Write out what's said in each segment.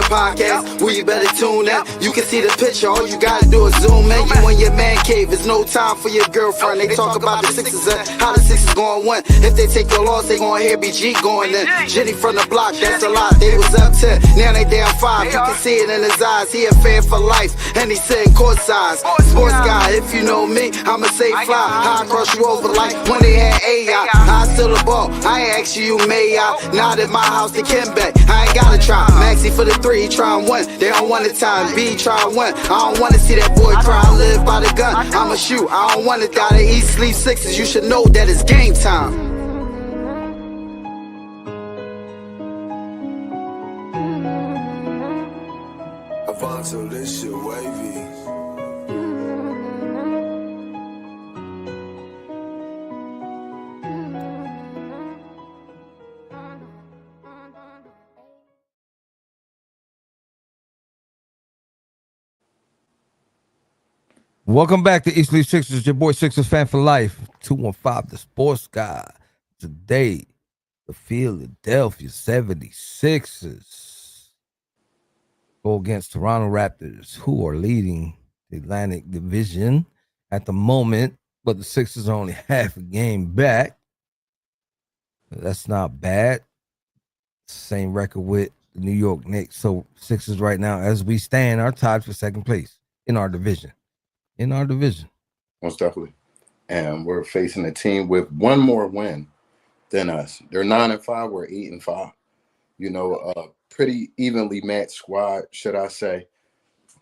podcast. Well, you better tune in. You can see the picture. All you gotta do is zoom in. You in your man cave. It's no time for your girlfriend. They talk about the Sixers and how the Sixers gonna win. If they take the loss, they gonna hear BG going in. Jenny from the block, that's a lot. They was up 10, now they down 5. You can see it in his eyes. He a fan for life, and he sitting courtside. Sports guy, if you know me, I'ma say fly. How I cross you over like when they had AI. I still the ball. I ain't ask you, may I? Not at my house, they can bet. I ain't gotta try. Maxie for the 3, he try and win. They don't want the time. B try and win. I don't wanna see that boy cry. I live by the gun. I'ma shoot. I don't wanna die to eat, sleep Sixes. You should know that it's game time. So this shit wavy. Welcome back to East Leaf Sixers, your boy Sixers fan for life. 215, the sports guy. Today, the Philadelphia 76ers go against Toronto Raptors, who are leading the Atlantic Division at the moment, but the Sixers are only half a game back. That's not bad. Same record with the New York Knicks. So Sixers right now, as we stand, are tied for second place in our division. Most definitely. And we're facing a team with one more win than us. They're 9-5, we're 8-5. You know, pretty evenly matched squad, should I say.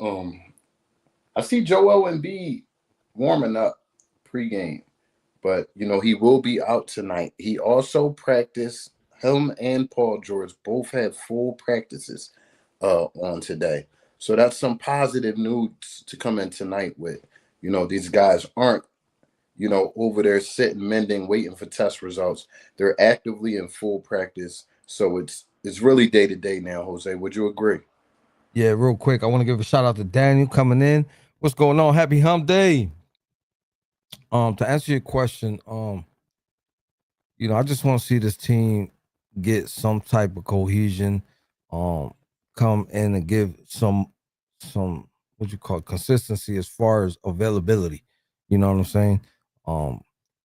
I see Joel Embiid warming up pregame, but, you know, he will be out tonight. He also practiced. Him and Paul George both had full practices on today. So that's some positive news to come in tonight with. You know, these guys aren't, you know, over there sitting, mending, waiting for test results. They're actively in full practice. So it's really day-to-day now, Jose. Would you agree? Yeah, real quick, I want to give a shout out to Daniel coming in. What's going on? Happy Hump Day. To answer your question, you know, I just want to see this team get some type of cohesion, come in and give some what you call it, consistency as far as availability. You know what I'm saying?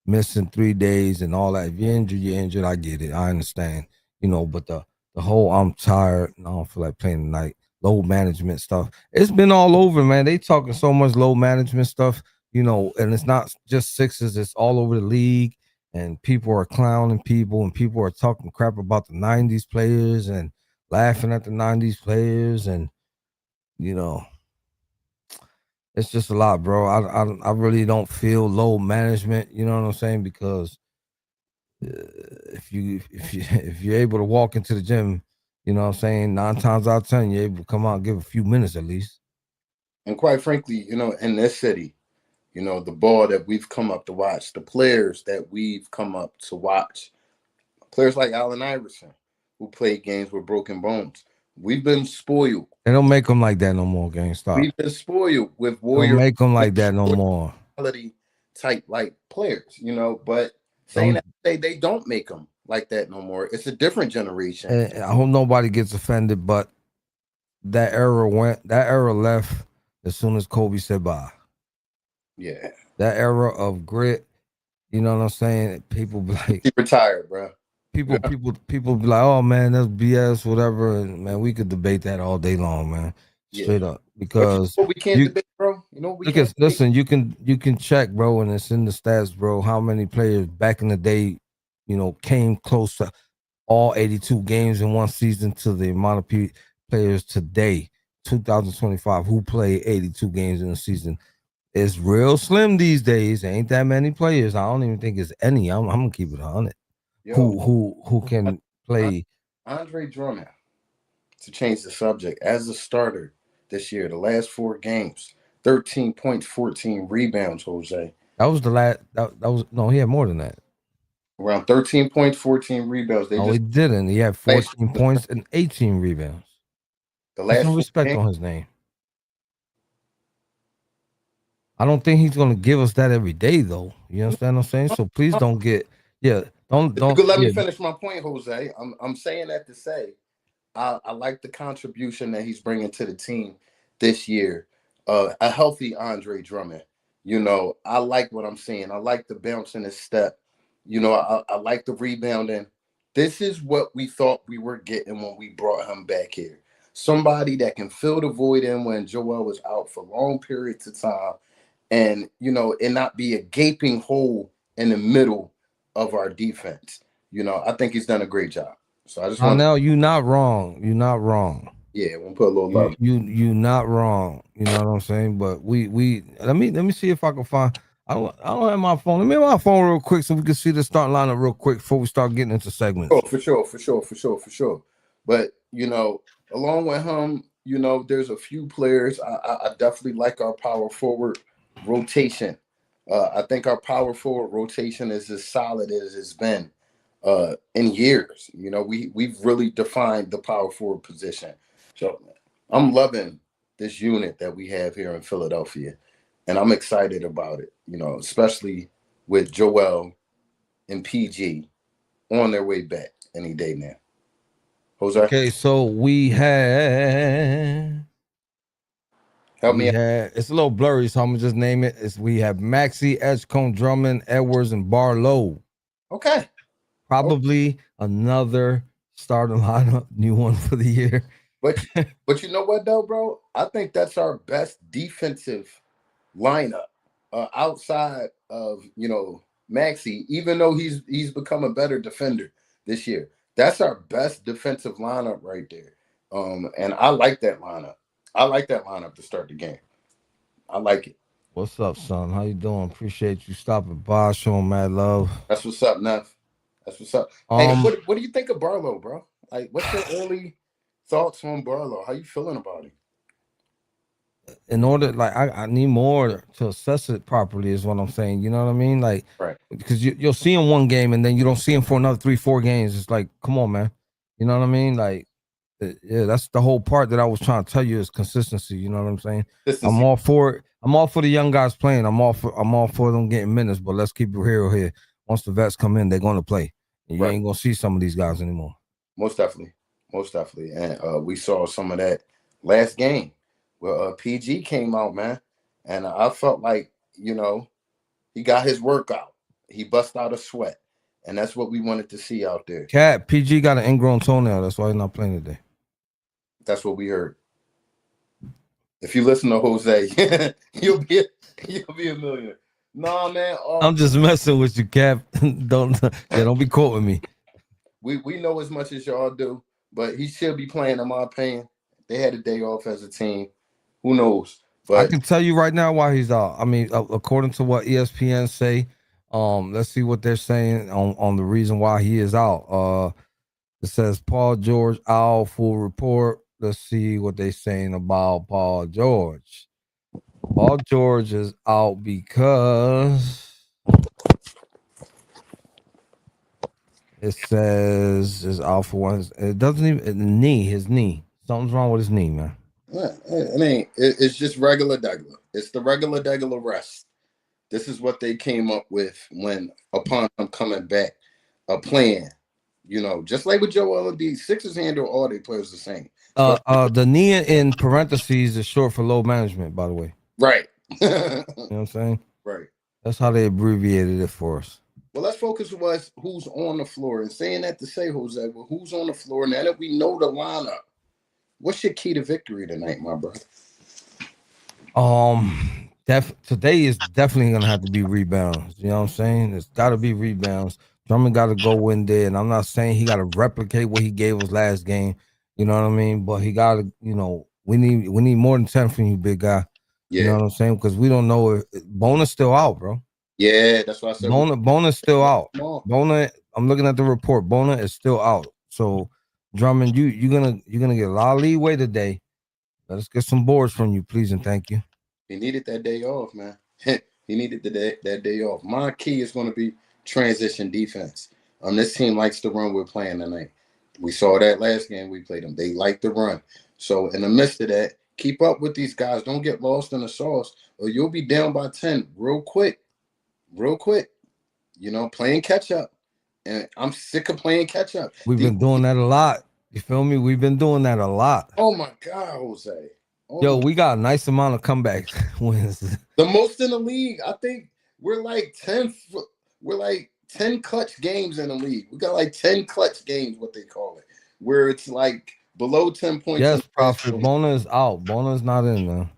Missing 3 days and all that. If you're injured, I get it. I understand. You know, but the whole I'm tired and I don't feel like playing tonight, load management stuff. It's been all over, man. They talking so much load management stuff, you know, and it's not just Sixers, it's all over the league. And people are clowning people, and people are talking crap about the 90s players and laughing at the 90s players. And, you know, it's just a lot, bro. I really don't feel load management, you know what I'm saying? Because if you're able to walk into the gym, you know what I'm saying, 9 times out of 10, you're able to come out and give a few minutes at least. And quite frankly, you know, in this city, you know, the ball that we've come up to watch, the players that we've come up to watch, players like Allen Iverson, who played games with broken bones. We've been spoiled. They don't make them like that no more, gang. Stop. We've been spoiled with Warrior. Don't make them like that no more. Type like players, you know, but saying that they don't make them like that no more. It's a different generation. And I hope nobody gets offended, but that era left as soon as Kobe said bye. Yeah. That era of grit, you know what I'm saying? People be like, he retired, bro. People be like, oh man, that's BS, whatever. And man, we could debate that all day long, man. Straight up. Because we can't debate, bro. You know, listen, you can check, bro, and it's in the stats, bro, how many players back in the day, you know, came close to all 82 games in one season to the amount of players today, 2025, who play 82 games in a season. It's real slim these days. There ain't that many players. I don't even think it's any. I'm gonna keep it 100. Who can play? Andre Drummond, to change the subject, as a starter this year, the last 4 games, 13 points, 14 rebounds, Jose. That was the last. That was no. He had more than that. Around 13 points, 14 rebounds. He didn't. He had 14 points and 18 rebounds. There's no respect on his name. I don't think he's gonna give us that every day, though. You understand what I'm saying? So please don't get. Yeah, don't. You could let me finish my point, Jose. I'm saying that to say, I like the contribution that he's bringing to the team this year. A healthy Andre Drummond. You know, I like what I'm seeing. I like the bounce in his step. You know, I like the rebounding. This is what we thought we were getting when we brought him back here. Somebody that can fill the void in when Joel was out for long periods of time, and you know, and not be a gaping hole in the middle of our defense. You know, I think he's done a great job. So I just want, Now you're not wrong. You're not wrong. yeah, we'll put a little You love. you not wrong. You know what I'm saying? But we let me see if I can find. I don't have my phone. Let me have my phone real quick so we can see the start lineup real quick before we start getting into segments. Oh, for sure. But you know, along with him, you know, there's a few players I definitely like our power forward rotation. I think our power forward rotation is as solid as it's been in years. You know, we've really defined the power forward position. So I'm loving this unit that we have here in Philadelphia, and I'm excited about it. You know, especially with Joel and PG on their way back any day now. Jose, Okay, so help me out. it's a little blurry, so I'm gonna just name it. We have Maxey, Edgecombe, Drummond, Edwards, and Barlow. Okay. Probably another starting lineup, new one for the year. But you know what though, bro? I think that's our best defensive lineup outside of, you know, Maxey, even though he's become a better defender this year. That's our best defensive lineup right there. And I like that lineup. I like that lineup to start the game. I like it. What's up, son? How you doing? Appreciate you stopping by, showing mad love. That's what's up, Neff. That's what's up. Hey, what do you think of Barlow, bro? Like, what's your early thoughts on Barlow? How you feeling about him? In order, like, I need more to assess it properly, is what I'm saying. You know what I mean? Like, Right. because you'll see him one game and then you don't see him for another 3-4 games. It's like, come on, man. You know what I mean? Like, yeah, that's the whole part that I was trying to tell you is consistency. You know what I'm saying? I'm all for it. I'm all for the young guys playing. I'm all for them getting minutes. But let's keep it real here. Once the vets come in, they're going to play. And you ain't gonna see some of these guys anymore. Most definitely. And we saw some of that last game where PG came out, man, and I felt like, you know, he got his workout. He bust out a sweat, and that's what we wanted to see out there. Cat PG got an ingrown toenail. That's why he's not playing today. That's what we heard. If you listen to Jose, you'll be a millionaire. Nah, man. I'm just messing with you, Cap. don't be quoting me. We know as much as y'all do, but he should be playing, in my opinion. They had a day off as a team. Who knows? But I can tell you right now why he's out. I mean, according to what ESPN say, let's see what they're saying on the reason why he is out. It says Paul George out, full report. Let's see what they're saying about Paul George. Paul George is out because it says is out for one. It doesn't even his knee. Something's wrong with his knee, man. I mean, it's just regular degular. It's the regular degular rest. This is what they came up with when upon him coming back, a plan. You know, just like with Joel Embiid, Sixers handle all their players the same. The knee in parentheses is short for load management, by the way. Right. You know what I'm saying? Right. That's how they abbreviated it for us. Well, let's focus on who's on the floor. And saying that to say, Jose, well, who's on the floor now that we know the lineup? What's your key to victory tonight, my brother? Today is definitely gonna have to be rebounds. You know what I'm saying? It's got to be rebounds. Drummond got to go in there, and I'm not saying he got to replicate what he gave us last game. You know what I mean? But he got to, you know, we need more than 10 from you, big guy. Yeah. You know what I'm saying? Because we don't know if Bona's still out, bro. Yeah, that's what I said. Bona's still out. Bona, I'm looking at the report. Bona is still out. So Drummond, you're gonna get a lot of leeway today. Let's get some boards from you, please and thank you. He needed that day off, man. He needed that day off. My key is going to be transition defense. This team likes the run we're playing tonight. We saw that last game we played them. They like the run. So in the midst of that, keep up with these guys. Don't get lost in the sauce, or you'll be down by 10 real quick. Real quick. You know, playing catch up. And I'm sick of playing catch up. We've been doing that a lot. You feel me? We've been doing that a lot. Oh my God, Jose. Oh Yo, my, we got a nice amount of comeback wins. the most in the league. I think we're like 10. We're like 10 clutch games in the league. We got like 10 clutch games, what they call it, where it's like below 10 points in Yes, the last Prophet. 4 Bona is out. Bona is not in, man.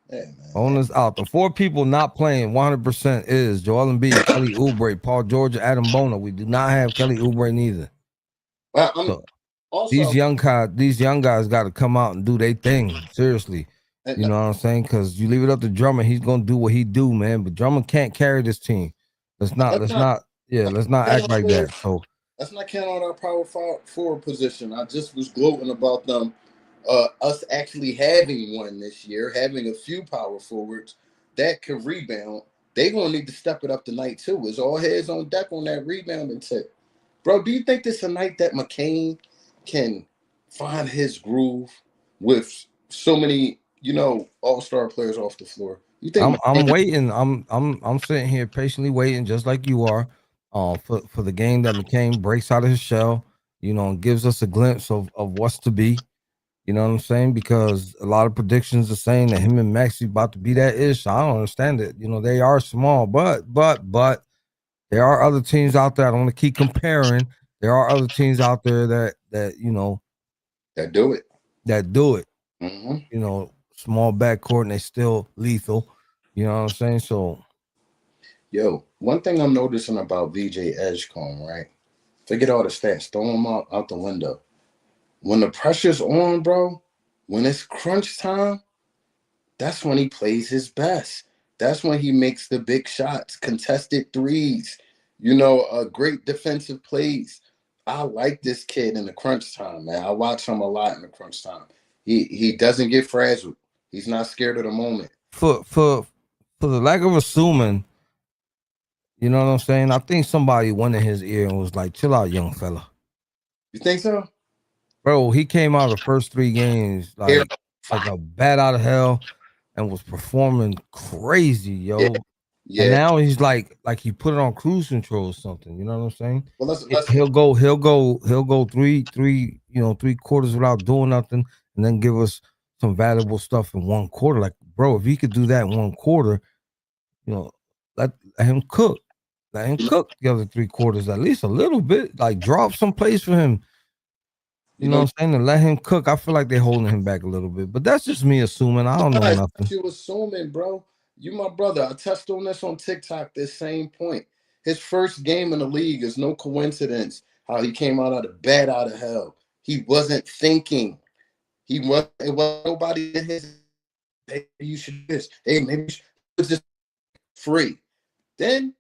Yeah, man. Bona's out. The 4 people not playing 100% is Joel Embiid, Kelly Oubre, Paul George, Adam Bona. We do not have Kelly Oubre neither. Well, I'm So also, these young guys got to come out and do their thing. Seriously, and you know what I'm saying? Because you leave it up to Drummond, he's gonna do what he do, man. But Drummond can't carry this team. Let's not, let's let's not, not, yeah, let's let's not not act count like on that. So let's not count on our power forward position. I just was gloating about them, us actually having one this year, having a few power forwards that can rebound. They gonna need to step it up tonight too. It's all hands on deck on that rebounding tip. Bro, do you think this is a night that McCain can find his groove with so many, all-star players off the floor? You think I'm McCain? waiting. I'm sitting here patiently waiting, just like you are, for the game that McCain breaks out of his shell, and gives us a glimpse of what's to be. You know what I'm saying? Because a lot of predictions are saying that him and Maxi about to be that ish. I don't understand it. They are small, but there are other teams out there. I don't want to keep comparing. There are other teams out there that That do it. that do it. Mm-hmm. Small backcourt and they still lethal. You know what I'm saying? So Yo, one thing I'm noticing about VJ Edgecombe, right? Forget all the stats, throw them out the window. When the pressure's on, bro, when it's crunch time, that's when he plays his best. That's when he makes the big shots, contested threes, great defensive plays. I like this kid in the crunch time, man. I watch him a lot in the crunch time. He doesn't get frazzled. He's not scared of the moment. for the lack of assuming, you know what I'm saying? I think somebody went in his ear and was like, "Chill out, young fella." You think so? Bro, he came out of the first 3 games Here, like a bat out of hell and was performing crazy, yeah, yo. And yeah. now he's like he put it on cruise control or something. You know what I'm saying? Well, let's He'll go three quarters without doing nothing, and then give us some valuable stuff in 1 quarter. Like, bro, if he could do that in 1 quarter, you know, let him cook. Let him cook the other 3 quarters at least a little bit. Like, drop some plays for him. You you know know. what I'm saying? To let him cook. I feel like they're holding him back a little bit, but that's just me assuming. I don't know Nah, it's not nothing. you assuming, bro. You my brother. I touched on this on TikTok. This same point. His first game in the league is no coincidence. How he came out of the bed out of hell. He wasn't thinking. He was. It was nobody in his. Hey, you should do this. Hey, maybe you should. It was just free. Then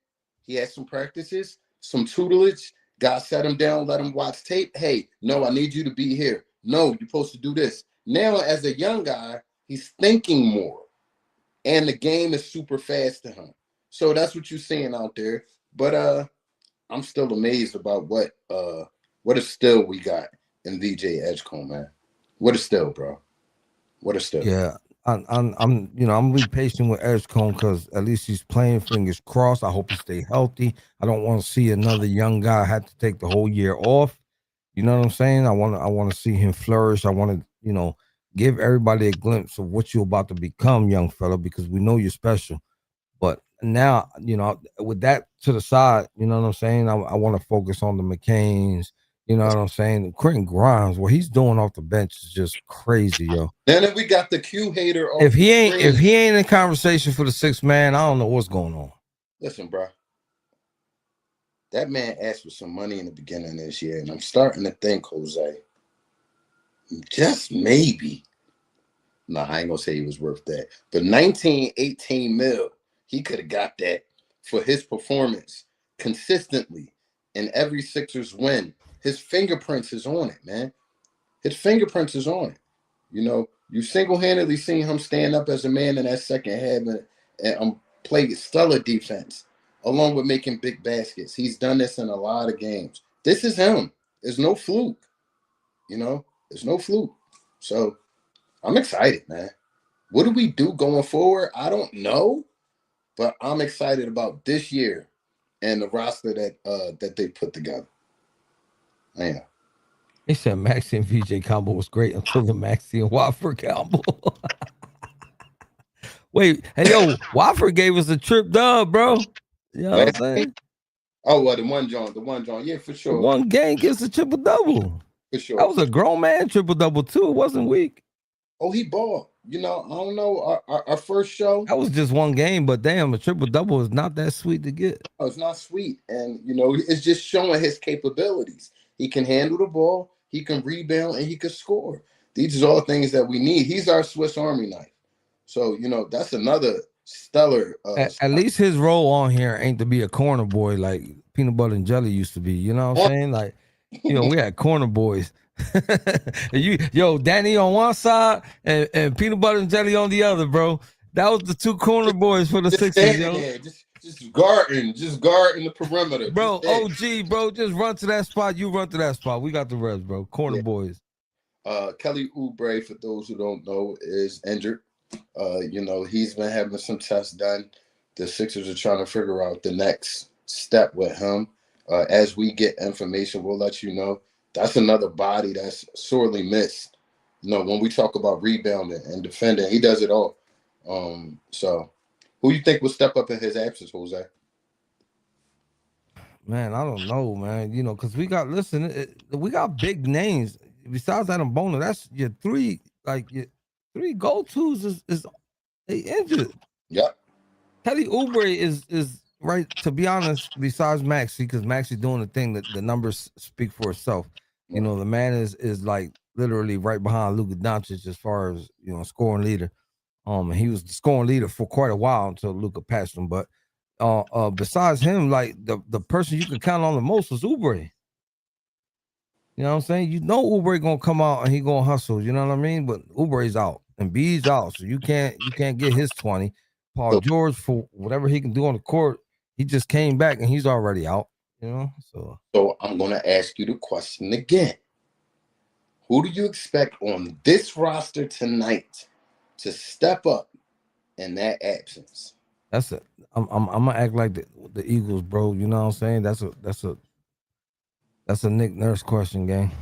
he had some practices, some tutelage. God sat him down, let him watch tape. Hey, no, I need you to be here. No, you're supposed to do this. Now, as a young guy, he's thinking more, and the game is super fast to him. So that's what you're seeing out there. But I'm still amazed about what a still we got in VJ Edgecombe, man. What a still, bro. What a still. Yeah, I'm be patient with Edgecombe because at least he's playing. Fingers crossed. I hope he stay healthy. I don't want to see another young guy have to take the whole year off. You know what I'm saying? I want to see him flourish. I want to give everybody a glimpse of what you're about to become, young fella, because we know you're special. But now, with that to the side, you know what I'm saying? I want to focus on the McCains. You know what I'm saying? Quentin Grimes, what he's doing off the bench is just crazy, yo. Then if we got the Q hater If off the he ain't if screen, he ain't in conversation for the 6 man, I don't know what's going on. listen, bro. That man asked for some money in the beginning of this year, and I'm starting to think, Jose, just maybe. No, I ain't gonna say he was worth that. But 19, 18 mil, he could have got that for his performance consistently in every Sixers win. His fingerprints is on it, man. His fingerprints is on it. You single-handedly seen him stand up as a man in that second half and play stellar defense, along with making big baskets. He's done this in a lot of games. This is him. There's no fluke. There's no fluke. So I'm excited, man. What do we do going forward? I don't know, but I'm excited about this year and the roster that they put together. I am. They said Maxi and VJ combo was great until the Maxi and Wofford combo. Wait, hey yo, Wofford gave us a trip dub, bro. You know what I'm Last game? saying? Oh, well, the one John. Yeah, for The sure. one game gets a triple double. For sure. That was a grown man triple double too. It wasn't weak. Oh, he balled. You know, I don't know. Our first show, That was just one game, but damn, a triple double is not that sweet to get. oh, it's not sweet. And, you know, it's just showing his capabilities. He can handle the ball, he can rebound, and he can score. These are all things that we need. He's our Swiss Army knife. So, you know, that's another stellar. At least his role on here ain't to be a corner boy like peanut butter and jelly used to be. You know what I'm saying? Like, you know, we had corner boys. Danny on one side and peanut butter and jelly on the other, bro. That was the two corner boys for the Sixers, yo. There, just guarding the perimeter. Bro, OG, bro, just run to that spot. You run to that spot. We got the rest, bro. Corner boys. Kelly Oubre, for those who don't know, is injured. You know, he's been having some tests done. The Sixers are trying to figure out the next step with him. As we get information, we'll let you know. That's another body that's sorely missed. You know, when we talk about rebounding and defending, he does it all. So who you think will step up in his absence, Jose? Man, I don't know, man. You know, because we got we got big names. Besides Adam Boner, that's your three go-tos is they injured. Yep. Kelly Oubre is right, to be honest, besides Maxi, because Maxi doing the thing that the numbers speak for itself. You know, the man is like literally right behind Luka Doncic as far as, you know, scoring leader. He was the scoring leader for quite a while until Luka passed him. But besides him, like the person you could count on the most was Oubre. You know what I'm saying? You know Oubre gonna come out and he gonna hustle. You know what I mean? But Oubre's out and B's out, so you can't get his 20. Paul George, for whatever he can do on the court, he just came back and he's already out. You know, so I'm gonna ask you the question again. Who do you expect on this roster tonight to step up in that absence? That's it. I'm gonna act like the Eagles, bro. You know what I'm saying? That's a Nick Nurse question, gang.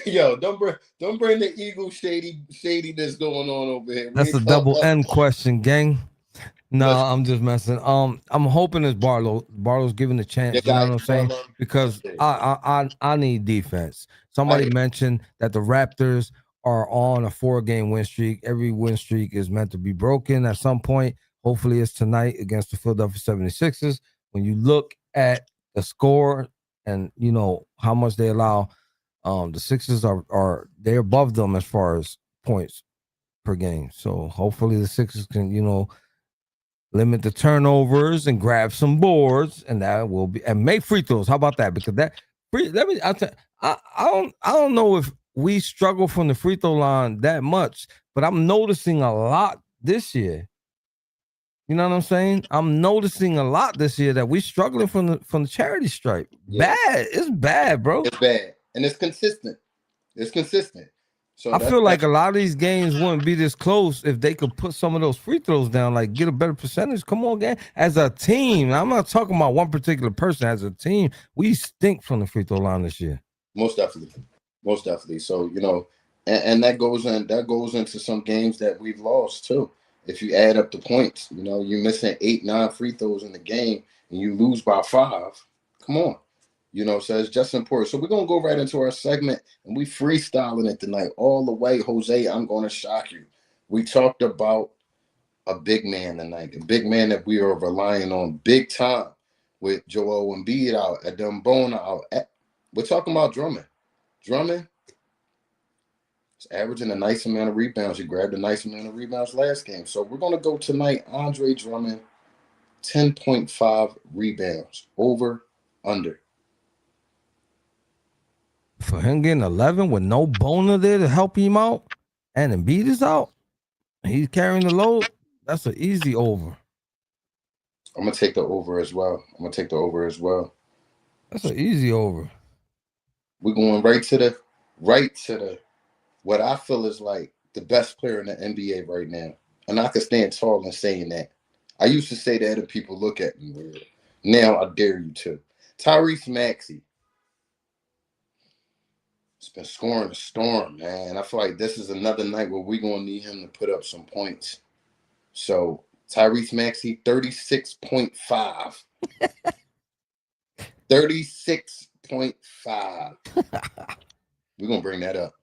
Yo, don't bring the Eagle shadiness going on over here. That's a double N question, gang. No, I'm just messing. I'm hoping it's Barlow. Barlow's given a chance. You know what I'm saying? Because I need defense. Somebody mentioned that the Raptors are on a 4-game win streak. Every win streak is meant to be broken at some point. Hopefully it's tonight against the Philadelphia 76ers. When you look at the score and you know how much they allow, the Sixers are they're above them as far as points per game. So hopefully the Sixers can, you know, limit the turnovers and grab some boards, and that will be, and make free throws. How about that? Because I don't know if we struggle from the free throw line that much, but I'm noticing a lot this year. You know what I'm saying? I'm noticing a lot this year that we're struggling from the charity stripe. Yeah. Bad. It's bad, bro. It's bad. And it's consistent. So I feel like a lot of these games wouldn't be this close if they could put some of those free throws down, like get a better percentage. Come on, gang. As a team, I'm not talking about one particular person. As a team, we stink from the free throw line this year. Most definitely. So, you know, and that goes into some games that we've lost too. If you add up the points, you know, you're missing 8-9 free throws in the game and you lose by 5. Come on. You know, so it's just important. So we're going to go right into our segment, and we freestyling it tonight all the way. Jose, I'm going to shock you. We talked about a big man tonight, a big man that we are relying on big time with Joel Embiid out, Adam Bona out. We're talking about Drummond. Drummond is averaging a nice amount of rebounds. He grabbed a nice amount of rebounds last game. So we're going to go tonight, Andre Drummond, 10.5 rebounds, over, under. For him getting 11 with no Bona there to help him out, and Embiid is out, he's carrying the load. That's an easy over. I'm gonna take the over as well. That's an easy over. We're going right to the what I feel is like the best player in the NBA right now, and I can stand tall in saying that. I used to say that, and people look at me weird. Now I dare you to. Tyrese Maxey. He's been scoring a storm, man. I feel like this is another night where we're going to need him to put up some points. So, Tyrese Maxey, 36.5. 36.5. We're going to bring that up.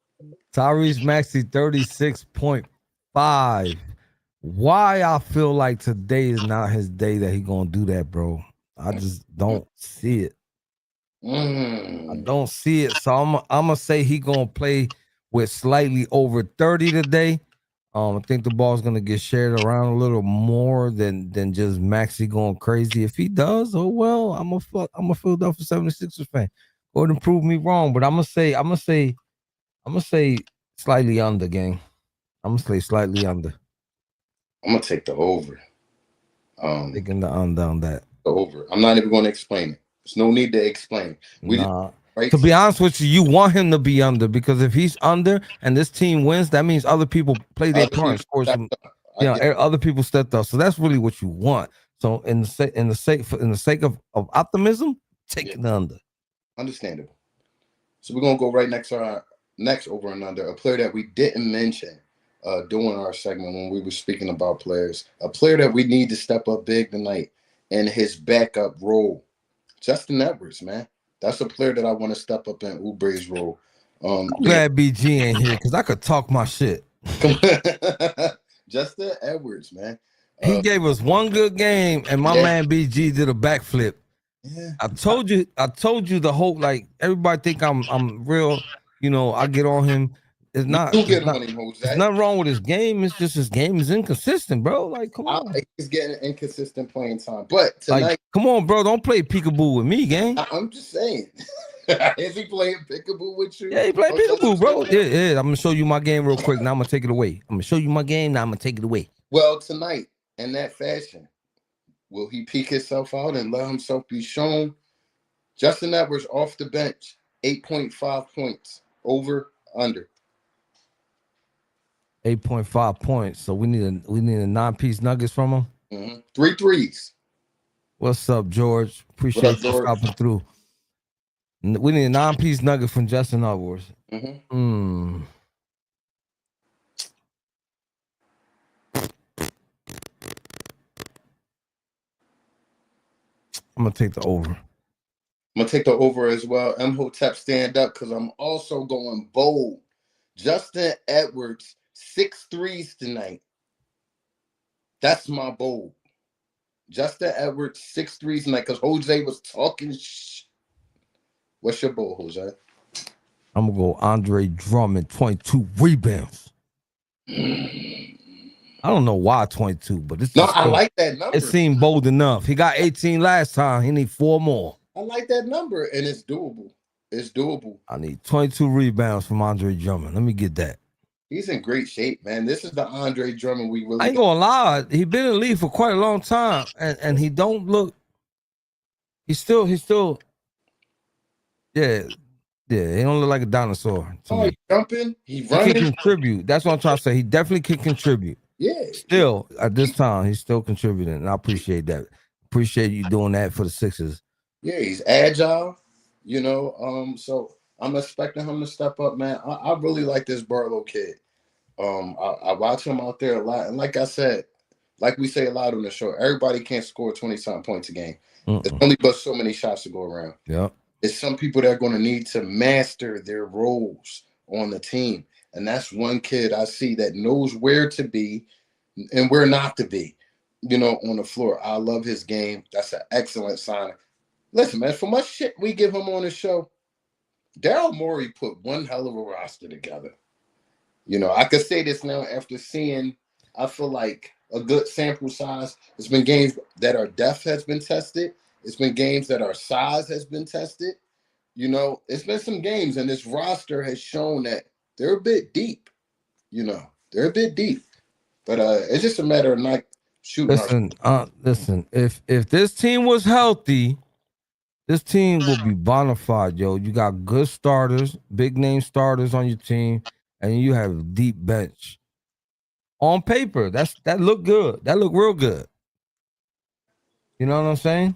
Tyrese Maxey, 36.5. Why I feel like today is not his day that he going to do that, bro. I just don't see it. I don't see it. So I'm gonna say he gonna play with slightly over 30 today. I think the ball's gonna get shared around a little more than just Maxey going crazy. If he does, oh well, I'm a Philadelphia 76ers fan. Go ahead and prove me wrong, but I'm gonna say slightly under, gang. I'm gonna say slightly under. I'm gonna take the over. Taking the under on that. The over. I'm not even gonna explain it. There's no need to explain. To be honest with you, you want him to be under, because if he's under and this team wins, that means other people play their part and score some. Other people stepped up. So that's really what you want. So in the sake of optimism, take it under. Understandable. So we're gonna go right next over and under a player that we didn't mention during our segment when we were speaking about players. A player that we need to step up big tonight in his backup role. Justin Edwards, man. That's a player that I want to step up in Oubre's role. I'm glad BG ain't here because I could talk my shit. Justin Edwards, man. He gave us one good game, and my man BG did a backflip. Yeah. I told you the whole, like, everybody think I'm real. I get on him. It's not. It's not wrong with his game. It's just his game is inconsistent, bro. Like, come on. He's getting inconsistent playing time. But tonight, come on, bro. Don't play peekaboo with me, gang. I'm just saying. Is he playing peekaboo with you? Yeah, he playing peekaboo, bro. Yeah. I'm gonna show you my game real quick. Now I'm gonna take it away. I'm gonna show you my game. Now I'm gonna take it away. Well, tonight, in that fashion, will he peek himself out and let himself be shown? Justin Edwards off the bench, 8.5 points. Over, under. 8.5 points. So we need a 9-piece nuggets from him. 3 threes. What's up, George? Appreciate you stopping through. We need a 9-piece nugget from Justin Edwards. I'm gonna take the over. I'm gonna take the over as well. Imhotep, stand up, because I'm also going bold. Justin Edwards, 6 threes tonight. That's my bold. Justin Edwards, 6 threes tonight, because Jose was talking What's your bold, Jose? I'm gonna go Andre Drummond, 22 rebounds. I don't know why 22, but it's I like that number. It seemed bold enough. He got 18 last time. He need 4 more. I like that number, and it's doable. It's doable. I need 22 rebounds from Andre Drummond. Let me get that. He's in great shape, man. This is the Andre Drummond we really. I ain't gonna lie. He been in the league for quite a long time, and he don't look. He's still. Yeah. He don't look like a dinosaur. He's jumping. He running. He can contribute. That's what I'm trying to say. He definitely can contribute. Yeah. Still, at this time, he's still contributing, and I appreciate that. Appreciate you doing that for the Sixers. Yeah, he's agile. So I'm expecting him to step up, man. I really like this Barlow kid. I watch him out there a lot, and like I said, like we say a lot on the show, everybody can't score 20-something points a game. There's only but so many shots to go around. Yeah. It's some people that are going to need to master their roles on the team. And that's one kid I see that knows where to be and where not to be, on the floor. I love his game. That's an excellent sign. Listen, man, for much shit we give him on the show, Daryl Morey put one hell of a roster together. I could say this now after seeing, I feel like, a good sample size. It's been games that our depth has been tested. It's been games that our size has been tested. It's been some games, and this roster has shown that they're a bit deep. They're a bit deep. But it's just a matter of not shooting. Listen. If this team was healthy, this team will be bona fide, yo. You got good starters, big name starters on your team, and you have a deep bench. On paper, that look good. That look real good. You know what I'm saying?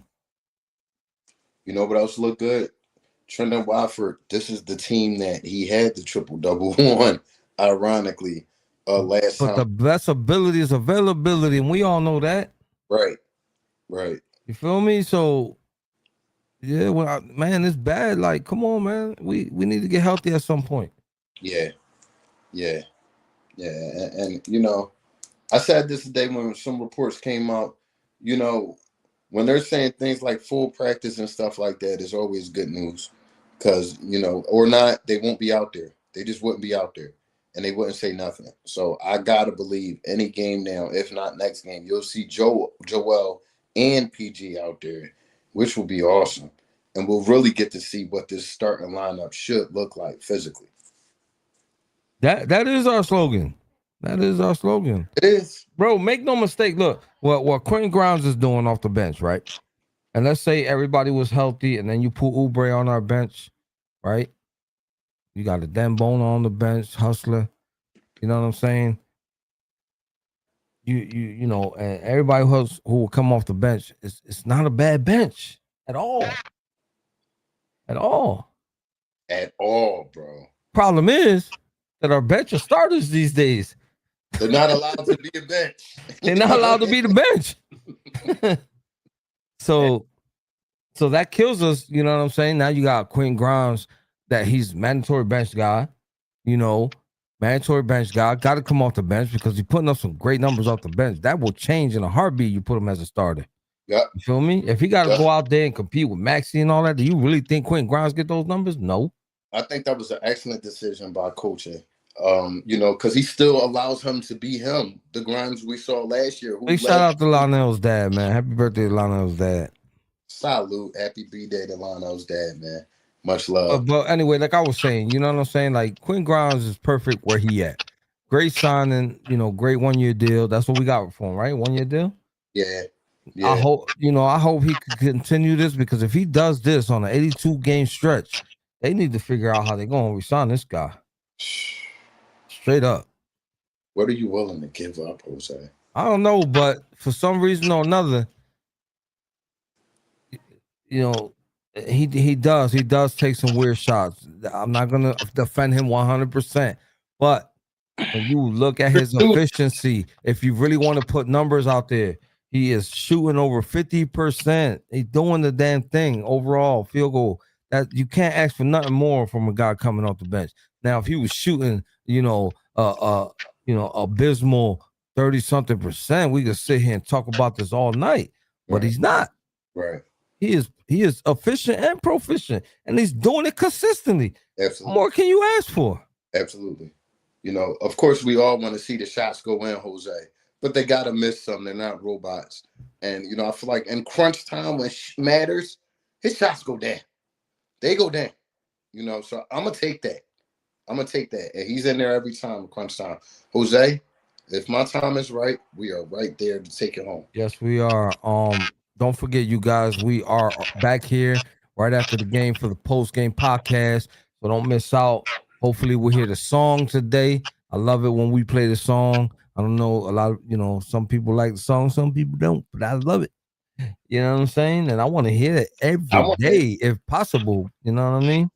You know what else looked good? Trendon Watford. This is the team that he had the triple-double on, ironically, last But time. the best ability is availability, and we all know that. Right. You feel me? So yeah, well, man, it's bad. Like, come on, man. We need to get healthy at some point. Yeah. And you know, I said this today when some reports came out, you know, when they're saying things like full practice and stuff like that is always good news. Because, you know, or not, they won't be out there. They just wouldn't be out there. And they wouldn't say nothing. So I gotta believe any game now, if not next game, you'll see Joel and PG out there, which will be awesome. And we'll really get to see what this starting lineup should look like physically. That is our slogan. That is our slogan. It is. Bro, make no mistake. Look, what Quentin Grimes is doing off the bench, right? And let's say everybody was healthy, and then you put Oubre on our bench, right? You got a Dembona on the bench, Hustler. You know what I'm saying? You know, and everybody who will come off the bench, it's not a bad bench at all. At all. At all, bro. Problem is that our bench are starters these days. They're not allowed to be a bench. They're not allowed to be the bench. So that kills us, you know what I'm saying? Now you got Quentin Grimes, that he's mandatory bench guy, you know, mandatory bench guy, got to come off the bench because he's putting up some great numbers off the bench. That will change in a heartbeat. You put him as a starter. Yeah. You feel me? If he got to go out there and compete with Maxey and all that, do you really think Quentin Grimes get those numbers? No. I think that was an excellent decision by coaching. You know, because he still allows him to be him. The Grimes we saw last year. Big shout out to Lionel's dad, man. Happy birthday to Lionel's dad. Salute. Happy B-Day to Lionel's dad, man. Much love. But anyway, like I was saying, you know what I'm saying? Like, Quentin Grimes is perfect where he at. Great signing, you know, great 1 year deal. That's what we got for him, right? 1 year deal? Yeah. I hope he could continue this, because if he does this on an 82 game stretch, they need to figure out how they're going to resign this guy. Straight up. What are you willing to give up, Jose? I don't know, but for some reason or another, you know, he does take some weird shots. I'm not gonna defend him 100%, but when you look at his efficiency, if you really want to put numbers out there, he is shooting over 50%. He's doing the damn thing overall field goal. That you can't ask for nothing more from a guy coming off the bench. Now, if he was shooting, abysmal 30-something%, we could sit here and talk about this all night. But he's not. Right. He is efficient and proficient, and he's doing it consistently. Absolutely. What more can you ask for? Absolutely. You know, of course, we all want to see the shots go in, Jose, but they got to miss some. They're not robots. And, you know, I feel like in crunch time when matters, his shots go down. They go down. You know, so I'm going to take that. And he's in there every time, crunch time. Jose, if my time is right, we are right there to take it home. Yes, we are. Don't forget, you guys, we are back here right after the game for the post-game podcast. So don't miss out. Hopefully we'll hear the song today. I love it when we play the song. I don't know, a lot of, some people like the song, some people don't, but I love it. You know what I'm saying? And I want to hear it every day if possible. You know what I mean?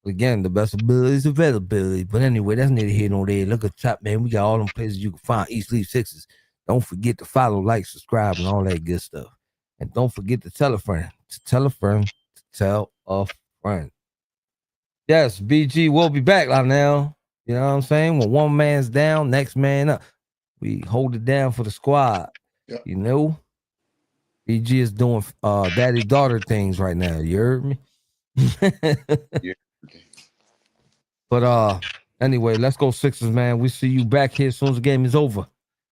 Again, the best ability is availability. But anyway, that's neither here nor there. Look at the top, man. We got all them places you can find East Leaf Sixes. Don't forget to follow, like, subscribe, and all that good stuff. And don't forget to tell a friend, to tell a friend, to tell a friend. Yes, BG will be back now. You know what I'm saying? When one man's down, next man up. We hold it down for the squad. Yep. You know? BG is doing daddy-daughter things right now. You heard me? Yeah. But anyway, let's go Sixers, man. We see you back here as soon as the game is over.